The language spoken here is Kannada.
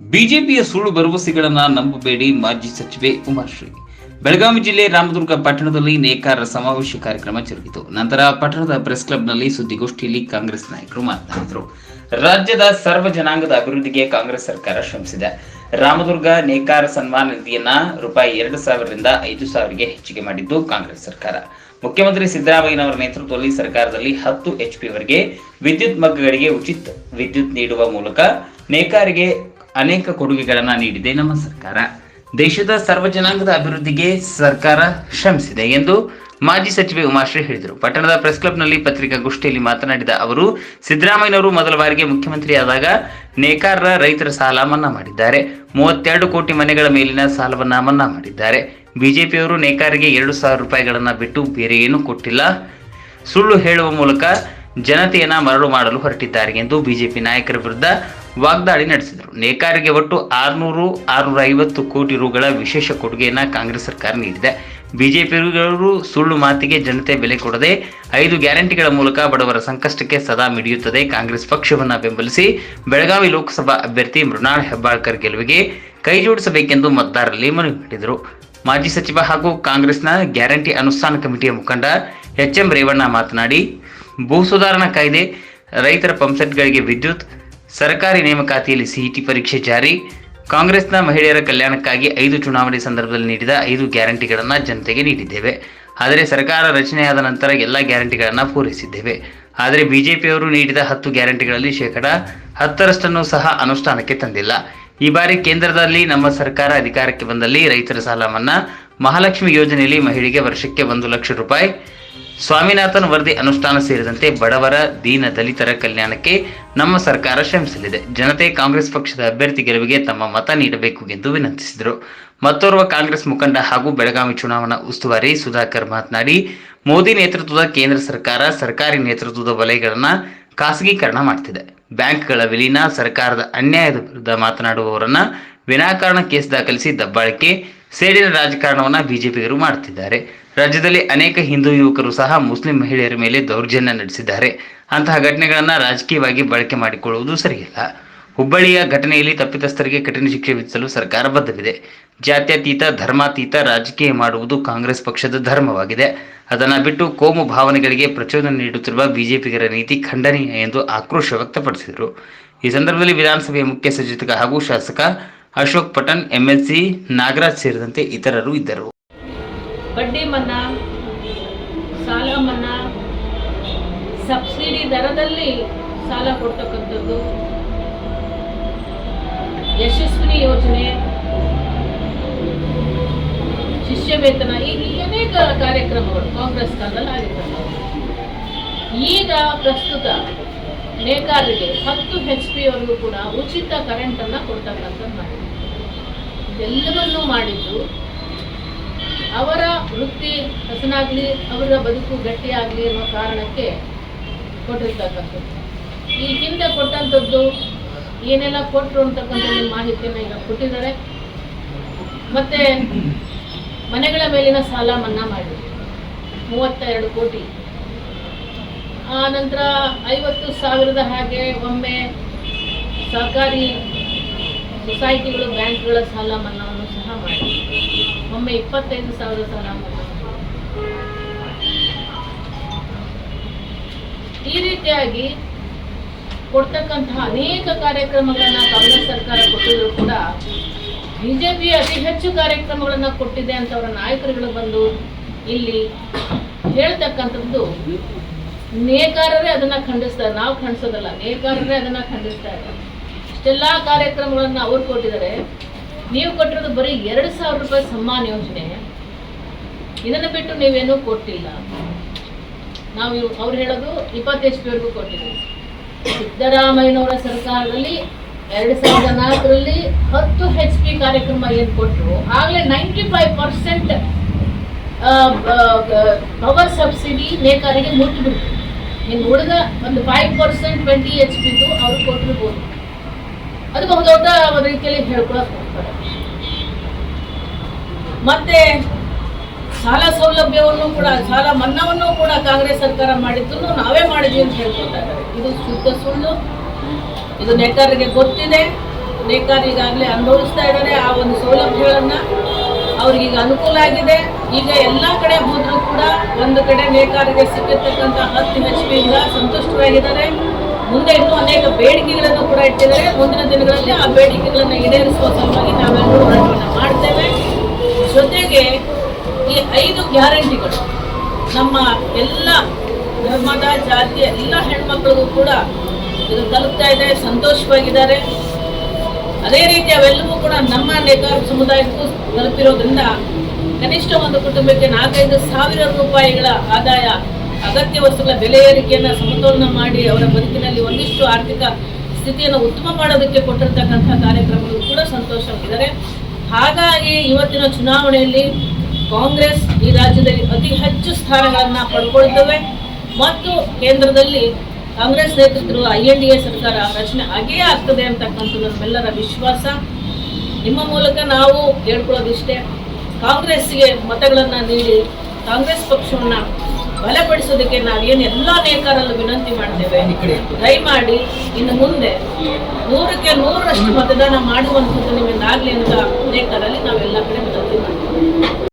ಬಿಜೆಪಿಯ ಸುಳ್ಳು ಭರವಸೆಗಳನ್ನ ನಂಬಬೇಡಿ, ಮಾಜಿ ಸಚಿವೆ ಉಮಾಶ್ರೀ. ಬೆಳಗಾವಿ ಜಿಲ್ಲೆ ರಾಮದುರ್ಗ ಪಟ್ಟಣದಲ್ಲಿ ನೇಕಾರರ ಸಮಾವೇಶ ಕಾರ್ಯಕ್ರಮ ಜರುಗಿತು. ನಂತರ ಪಟ್ಟಣದ ಪ್ರೆಸ್ ಕ್ಲಬ್ನಲ್ಲಿ ಸುದ್ದಿಗೋಷ್ಠಿಯಲ್ಲಿ ಕಾಂಗ್ರೆಸ್ ನಾಯಕರು ಮಾತನಾಡಿದರು. ರಾಜ್ಯದ ಸರ್ವ ಜನಾಂಗದ ಅಭಿವೃದ್ಧಿಗೆ ಕಾಂಗ್ರೆಸ್ ಸರ್ಕಾರ ಶ್ರಮಿಸಿದೆ. ರಾಮದುರ್ಗ ನೇಕಾರ ಸನ್ಮಾನ ನಿಧಿಯನ್ನ ₹2,000 ರಿಂದ 5,000ಗೆ ಹೆಚ್ಚಿಗೆ ಮಾಡಿದ್ದು ಕಾಂಗ್ರೆಸ್ ಸರ್ಕಾರ. ಮುಖ್ಯಮಂತ್ರಿ ಸಿದ್ದರಾಮಯ್ಯನವರ ನೇತೃತ್ವದಲ್ಲಿ ಸರ್ಕಾರದಲ್ಲಿ 10 HP ವರೆಗೆ ವಿದ್ಯುತ್ ಮಗ್ಗಗಳಿಗೆ ಉಚಿತ ವಿದ್ಯುತ್ ನೀಡುವ ಮೂಲಕ ನೇಕಾರಿಗೆ ಅನೇಕ ಕೊಡುಗೆಗಳನ್ನು ನೀಡಿದೆ ನಮ್ಮ ಸರ್ಕಾರ. ದೇಶದ ಸರ್ವ ಜನಾಂಗದ ಅಭಿವೃದ್ಧಿಗೆ ಸರ್ಕಾರ ಶ್ರಮಿಸಿದೆ ಎಂದು ಮಾಜಿ ಸಚಿವೆ ಉಮಾಶ್ರೀ ಹೇಳಿದರು. ಪಟ್ಟಣದ ಪ್ರೆಸ್ ಕ್ಲಬ್ನಲ್ಲಿ ಪತ್ರಿಕಾಗೋಷ್ಠಿಯಲ್ಲಿ ಮಾತನಾಡಿದ ಅವರು, ಸಿದ್ದರಾಮಯ್ಯನವರು ಮೊದಲ ಬಾರಿಗೆ ಮುಖ್ಯಮಂತ್ರಿಯಾದಾಗ ನೇಕಾರರ ರೈತರ ಸಾಲ ಮನ್ನಾ ಮಾಡಿದ್ದಾರೆ. 32 ಕೋಟಿ ಮನೆಗಳ ಮೇಲಿನ ಸಾಲವನ್ನ ಮನ್ನಾ ಮಾಡಿದ್ದಾರೆ. ಬಿಜೆಪಿಯವರು ನೇಕಾರಿಗೆ ₹2,000 ಬಿಟ್ಟು ಬೇರೆ ಏನೂ ಕೊಟ್ಟಿಲ್ಲ, ಸುಳ್ಳು ಹೇಳುವ ಮೂಲಕ ಜನತೆಯನ್ನ ಮರಳು ಮಾಡಲು ಹೊರಟಿದ್ದಾರೆ ಎಂದು ಬಿಜೆಪಿ ನಾಯಕರ ವಿರುದ್ಧ ವಾಗ್ದಾಳಿ ನಡೆಸಿದರು. ನೇಕಾರಿಗೆ ಒಟ್ಟು 650 ಕೋಟಿ ರುಗಳ ವಿಶೇಷ ಕೊಡುಗೆಯನ್ನ ಕಾಂಗ್ರೆಸ್ ಸರ್ಕಾರ ನೀಡಿದೆ. ಬಿಜೆಪಿಯವರು ಸುಳ್ಳು ಮಾತಿಗೆ ಜನತೆ ಬೆಲೆ ಕೊಡದೆ 5 ಗ್ಯಾರಂಟಿಗಳ ಮೂಲಕ ಬಡವರ ಸಂಕಷ್ಟಕ್ಕೆ ಸದಾ ಮಿಡಿಯುತ್ತದೆ. ಕಾಂಗ್ರೆಸ್ ಪಕ್ಷವನ್ನ ಬೆಂಬಲಿಸಿ ಬೆಳಗಾವಿ ಲೋಕಸಭಾ ಅಭ್ಯರ್ಥಿ ಮೃಣಾಲ್ ಹೆಬ್ಬಾಳ್ಕರ್ ಗೆಲುವಿಗೆ ಕೈ ಜೋಡಿಸಬೇಕೆಂದು ಮತದಾರರಲ್ಲಿ ಮನವಿ ಮಾಡಿದರು. ಮಾಜಿ ಸಚಿವ ಹಾಗೂ ಕಾಂಗ್ರೆಸ್ನ ಗ್ಯಾರಂಟಿ ಅನುಷ್ಠಾನ ಕಮಿಟಿಯ ಮುಖಂಡ HM ರೇವಣ್ಣ ಮಾತನಾಡಿ, ಭೂ ಸುಧಾರಣಾ ಕಾಯ್ದೆ, ರೈತರ ಪಂಪ್ಸೆಟ್ಗಳಿಗೆ ವಿದ್ಯುತ್, ಸರ್ಕಾರಿ ನೇಮಕಾತಿಯಲ್ಲಿ CET ಪರೀಕ್ಷೆ ಜಾರಿ, ಕಾಂಗ್ರೆಸ್ನ ಮಹಿಳೆಯರ ಕಲ್ಯಾಣಕ್ಕಾಗಿ 5 ಚುನಾವಣೆ ಸಂದರ್ಭದಲ್ಲಿ ನೀಡಿದ 5 ಗ್ಯಾರಂಟಿಗಳನ್ನು ಜನತೆಗೆ ನೀಡಿದ್ದೇವೆ. ಆದರೆ ಸರ್ಕಾರ ರಚನೆಯಾದ ನಂತರ ಎಲ್ಲ ಗ್ಯಾರಂಟಿಗಳನ್ನು ಪೂರೈಸಿದ್ದೇವೆ. ಆದರೆ ಬಿಜೆಪಿಯವರು ನೀಡಿದ 10 ಗ್ಯಾರಂಟಿಗಳಲ್ಲಿ ಶೇಕಡಾ 10ರಷ್ಟನ್ನು ಸಹ ಅನುಷ್ಠಾನಕ್ಕೆ ತಂದಿಲ್ಲ. ಈ ಬಾರಿ ಕೇಂದ್ರದಲ್ಲಿ ನಮ್ಮ ಸರ್ಕಾರ ಅಧಿಕಾರಕ್ಕೆ ಬಂದಲ್ಲಿ ರೈತರ ಸಾಲ ಮನ್ನಾ, ಮಹಾಲಕ್ಷ್ಮಿ ಯೋಜನೆಯಲ್ಲಿ ಮಹಿಳೆಗೆ ವರ್ಷಕ್ಕೆ ₹1 ಲಕ್ಷ, ಸ್ವಾಮಿನಾಥನ್ ವರದಿ ಅನುಷ್ಠಾನ ಸೇರಿದಂತೆ ಬಡವರ, ದೀನ ದಲಿತರ ಕಲ್ಯಾಣಕ್ಕೆ ನಮ್ಮ ಸರ್ಕಾರ ಶ್ರಮಿಸಲಿದೆ. ಜನತೆ ಕಾಂಗ್ರೆಸ್ ಪಕ್ಷದ ಅಭ್ಯರ್ಥಿ ಗೆಲುವಿಗೆ ತಮ್ಮ ಮತ ನೀಡಬೇಕು ಎಂದು ವಿನಂತಿಸಿದರು. ಮತ್ತೋರ್ವ ಕಾಂಗ್ರೆಸ್ ಮುಖಂಡ ಹಾಗೂ ಬೆಳಗಾವಿ ಚುನಾವಣಾ ಉಸ್ತುವಾರಿ ಸುಧಾಕರ್ ಮಾತನಾಡಿ, ಮೋದಿ ನೇತೃತ್ವದ ಕೇಂದ್ರ ಸರ್ಕಾರ ಸರ್ಕಾರಿ ನೇತೃತ್ವದ ವಲಯಗಳನ್ನು ಖಾಸಗೀಕರಣ ಮಾಡ್ತಿದೆ. ಬ್ಯಾಂಕ್ಗಳ ವಿಲೀನ, ಸರ್ಕಾರದ ಅನ್ಯಾಯದ ವಿರುದ್ಧ ಮಾತನಾಡುವವರನ್ನ ವಿನಾಕಾರಣ ಕೇಸ್ ದಾಖಲಿಸಿ ದಬ್ಬಾಳಿಕೆ, ಸೇಡಿನ ರಾಜಕಾರಣವನ್ನ ಬಿಜೆಪಿಗರು ಮಾಡುತ್ತಿದ್ದಾರೆ. ರಾಜ್ಯದಲ್ಲಿ ಅನೇಕ ಹಿಂದೂ ಯುವಕರು ಸಹ ಮುಸ್ಲಿಂ ಮಹಿಳೆಯರ ಮೇಲೆ ದೌರ್ಜನ್ಯ ನಡೆಸಿದ್ದಾರೆ. ಅಂತಹ ಘಟನೆಗಳನ್ನು ರಾಜಕೀಯವಾಗಿ ಬಳಕೆ ಮಾಡಿಕೊಳ್ಳುವುದು ಸರಿಯಲ್ಲ. ಹುಬ್ಬಳ್ಳಿಯ ಘಟನೆಯಲ್ಲಿ ತಪ್ಪಿತಸ್ಥರಿಗೆ ಕಠಿಣ ಶಿಕ್ಷೆ ವಿಧಿಸಲು ಸರ್ಕಾರ ಬದ್ಧವಿದೆ. ಜಾತ್ಯತೀತ, ಧರ್ಮಾತೀತ ರಾಜಕೀಯ ಮಾಡುವುದು ಕಾಂಗ್ರೆಸ್ ಪಕ್ಷದ ಧರ್ಮವಾಗಿದೆ. ಅದನ್ನು ಬಿಟ್ಟು ಕೋಮು ಭಾವನೆಗಳಿಗೆ ಪ್ರಚೋದನೆ ನೀಡುತ್ತಿರುವ ಬಿಜೆಪಿಗರ ನೀತಿ ಖಂಡನೀಯ ಎಂದು ಆಕ್ರೋಶ ವ್ಯಕ್ತಪಡಿಸಿದರು. ಈ ಸಂದರ್ಭದಲ್ಲಿ ವಿಧಾನಸಭೆಯ ಮುಖ್ಯ ಸಚೇತಕ ಹಾಗೂ ಶಾಸಕ ಅಶೋಕ್ ಪಟನ್, MLC ನಾಗರಾಜ್ ಸೇರಿದಂತೆ ಇತರರು ಇದ್ದರು. ಬಡ್ಡಿ ಮನ್ನಾ, ಸಾಲ ಮನ್ನಾ, ಸಬ್ಸಿಡಿ ದರದಲ್ಲಿ ಸಾಲ ಕೊಡ್ತಕ್ಕಂಥದ್ದು, ಯಶಸ್ವಿನಿ ಯೋಜನೆ, ಶಿಷ್ಯ ವೇತನ, ಈ ಅನೇಕ ಕಾರ್ಯಕ್ರಮಗಳು ಕಾಂಗ್ರೆಸ್ ಕಾಲದಲ್ಲಿ ಆಗಿರ್ತವೆ. ಈಗ ಪ್ರಸ್ತುತ ನೇಕಾರರಿಗೆ 10 HP ವರೆಗೂ ಕೂಡ ಉಚಿತ ಕರೆಂಟ್ ಅನ್ನ ಕೊಡ್ತಕ್ಕಂಥದ್ದು ಮಾಡಿದ್ರು. ಇದೆಲ್ಲವನ್ನೂ ಮಾಡಿದ್ದು ಅವರ ವೃತ್ತಿ ಹಸನಾಗ್ಲಿ, ಅವರ ಬದುಕು ಗಟ್ಟಿಯಾಗಲಿ ಅನ್ನೋ ಕಾರಣಕ್ಕೆ ಕೊಟ್ಟಿರ್ತಕ್ಕಂಥದ್ದು. ಈ ಹಿಂದೆ ಕೊಟ್ಟಂಥದ್ದು ಏನೆಲ್ಲ ಕೊಟ್ಟರು ಅಂತಕ್ಕಂಥ ಮಾಹಿತಿಯನ್ನು ಈಗ ಕೊಟ್ಟಿದ್ದಾರೆ. ಮತ್ತೆ ಮನೆಗಳ ಮೇಲಿನ ಸಾಲ ಮನ್ನಾ ಮಾಡಿದ್ರು 32 ಕೋಟಿ. ಆ ನಂತರ 50,000 ಹಾಗೆ ಒಮ್ಮೆ ಸರ್ಕಾರಿ ಸೊಸೈಟಿಗಳು, ಬ್ಯಾಂಕ್ಗಳ ಸಾಲ ಮನ್ನಾವನ್ನು ಸಹ ಮಾಡಿದ್ರು. ಒಮ್ಮೆ 25,000 ಸಾಲ ಮನ್ನಾ. ಈ ರೀತಿಯಾಗಿ ಕೊಡ್ತಕ್ಕಂತಹ ಅನೇಕ ಕಾರ್ಯಕ್ರಮಗಳನ್ನ ಕಾಂಗ್ರೆಸ್ ಸರ್ಕಾರ ಕೊಟ್ಟಿದ್ರು ಕೂಡ ಬಿಜೆಪಿ ಅತಿ ಹೆಚ್ಚು ಕಾರ್ಯಕ್ರಮಗಳನ್ನ ಕೊಟ್ಟಿದೆ ಅಂತ ಅವರ ನಾಯಕರುಗಳು ಬಂದು ಇಲ್ಲಿ ಹೇಳ್ತಕ್ಕಂಥದ್ದು ನೇಕಾರರೇ ಅದನ್ನ ಖಂಡಿಸ್ತಾರೆ. ನಾವು ಖಂಡಿಸೋದಲ್ಲ, ನೇಕಾರರೇ ಅದನ್ನ ಖಂಡಿಸ್ತಾ ಇದ್ದಾರೆ. ಇಷ್ಟೆಲ್ಲ ಕಾರ್ಯಕ್ರಮಗಳನ್ನ ಅವ್ರು ಕೊಟ್ಟಿದ್ದಾರೆ. ನೀವು ಕೊಟ್ಟಿರೋದು ಬರೀ ₹2,000 ಸಮ್ಮಾನ ಯೋಜನೆ. ಇದನ್ನು ಬಿಟ್ಟು ನೀವೇನೂ ಕೊಟ್ಟಿಲ್ಲ. ನಾವು ಅವ್ರು ಹೇಳೋದು 20 HP ವರೆಗೂ ಕೊಟ್ಟಿದ್ದೀವಿ. ಸಿದ್ದರಾಮಯ್ಯನವರ ಸರ್ಕಾರದಲ್ಲಿ 2004ರಲ್ಲಿ 10 HP ಕಾರ್ಯಕ್ರಮ ಏನು ಕೊಟ್ಟರು, ಆಗಲೇ 95% ಪವರ್ ಸಬ್ಸಿಡಿ ನೇಕಾರಿಗೆ ಮುಟ್ಟಿಬಿಡ್ತು. ಇನ್ನು ಉಳಿದ ಒಂದು 5% 20 HP ಅವ್ರು ಕೊಟ್ಟಿರ್ಬೋದು. ಅದು ಬಹುದೊಡ್ಡ ರೀತಿಯಲ್ಲಿ ಹೇಳ್ಕೊಳಕ್ ಹೋಗ್ತಾರೆ. ಮತ್ತೆ ಸಾಲ ಸೌಲಭ್ಯವನ್ನು ಕೂಡ, ಸಾಲ ಮನ್ನಾವನ್ನು ಕೂಡ ಕಾಂಗ್ರೆಸ್ ಸರ್ಕಾರ ಮಾಡಿದ್ದು ನಾವೇ ಮಾಡಿದ್ವಿ ಅಂತ ಹೇಳ್ಕೊತಾ ಇದ್ದಾರೆ. ಇದು ಶುದ್ಧ ಸುಳ್ಳು. ಇದು ನೇಕಾರರಿಗೆ ಗೊತ್ತಿದೆ. ನೇಕಾರ ಈಗಾಗಲೇ ಅನುಭವಿಸ್ತಾ ಇದ್ದಾರೆ. ಆ ಒಂದು ಸೌಲಭ್ಯಗಳನ್ನ ಅವ್ರಿಗೀಗ ಅನುಕೂಲ ಆಗಿದೆ. ಈಗ ಎಲ್ಲ ಕಡೆ ಹೋದರೂ ಕೂಡ ಒಂದು ಕಡೆ ನೇಕಾರಿಗೆ ಸಿಕ್ಕಿರ್ತಕ್ಕಂಥ 10 HP ಸಂತುಷ್ಟರಾಗಿದ್ದಾರೆ. ಮುಂದೆ ಇನ್ನೂ ಅನೇಕ ಬೇಡಿಕೆಗಳನ್ನು ಕೂಡ ಇಟ್ಟಿದ್ದಾರೆ. ಮುಂದಿನ ದಿನಗಳಲ್ಲಿ ಆ ಬೇಡಿಕೆಗಳನ್ನು ಈಡೇರಿಸುವ ಸಲುವಾಗಿ ನಾವೆಲ್ಲರೂ ಹೋರಾಟವನ್ನು ಮಾಡ್ತೇವೆ. ಜೊತೆಗೆ ಈ 5 ಗ್ಯಾರಂಟಿಗಳು ನಮ್ಮ ಎಲ್ಲ ಧರ್ಮದ ಜಾತಿಯ ಎಲ್ಲ ಹೆಣ್ಮಕ್ಳಿಗೂ ಕೂಡ ಇದು ತಲುಪ್ತಾ ಇದೆ, ಸಂತೋಷವಾಗಿದ್ದಾರೆ. ಅದೇ ರೀತಿ ಅವೆಲ್ಲವೂ ಕೂಡ ನಮ್ಮ ನೇಕಾರ ಸಮುದಾಯಕ್ಕೂ ತಲುಪಿರೋದ್ರಿಂದ ಕನಿಷ್ಠ ಒಂದು ಕುಟುಂಬಕ್ಕೆ 4-5 ಸಾವಿರ ರೂಪಾಯಿಗಳ ಆದಾಯ, ಅಗತ್ಯ ವಸ್ತುಗಳ ಬೆಲೆ ಏರಿಕೆಯನ್ನು ಸಮತೋಲನ ಮಾಡಿ ಅವರ ಬದುಕಿನಲ್ಲಿ ಒಂದಿಷ್ಟು ಆರ್ಥಿಕ ಸ್ಥಿತಿಯನ್ನು ಉತ್ತಮ ಮಾಡೋದಕ್ಕೆ ಕೊಟ್ಟಿರ್ತಕ್ಕಂಥ ಕಾರ್ಯಕ್ರಮಗಳು ಕೂಡ ಸಂತೋಷವಾಗಿದ್ದಾರೆ. ಹಾಗಾಗಿ ಇವತ್ತಿನ ಚುನಾವಣೆಯಲ್ಲಿ ಕಾಂಗ್ರೆಸ್ ಈ ರಾಜ್ಯದಲ್ಲಿ ಅತಿ ಹೆಚ್ಚು ಸ್ಥಾನಗಳನ್ನು ಪಡ್ಕೊಳ್ತವೆ ಮತ್ತು ಕೇಂದ್ರದಲ್ಲಿ ಕಾಂಗ್ರೆಸ್ ನೇತೃತ್ವದ INDA ಸರ್ಕಾರ ರಚನೆ ಆಗೇ ಆಗ್ತದೆ ಅಂತಕ್ಕಂಥದ್ದು ನಮ್ಮೆಲ್ಲರ ವಿಶ್ವಾಸ. ನಿಮ್ಮ ಮೂಲಕ ನಾವು ಕೇಳ್ಕೊಳ್ಳೋದಿಷ್ಟೇ, ಕಾಂಗ್ರೆಸ್ಗೆ ಮತಗಳನ್ನು ನೀಡಿ ಕಾಂಗ್ರೆಸ್ ಪಕ್ಷವನ್ನು ಬಲಪಡಿಸೋದಕ್ಕೆ ನಾವೇನು ಎಲ್ಲ ನೇಕಾರಲ್ಲೂ ವಿನಂತಿ ಮಾಡ್ತೇವೆ. ದಯಮಾಡಿ ಇನ್ನು ಮುಂದೆ 100ಕ್ಕೆ 100ರಷ್ಟು ಮತದಾನ ಮಾಡುವಂಥದ್ದು ನಿಮ್ಮಿಂದಾಗಲಿ ಅಂತ ನೇಕಾರಲ್ಲಿ ನಾವೆಲ್ಲ ಕಡೆ ವಿನಂತಿ ಮಾಡ್ತೇವೆ.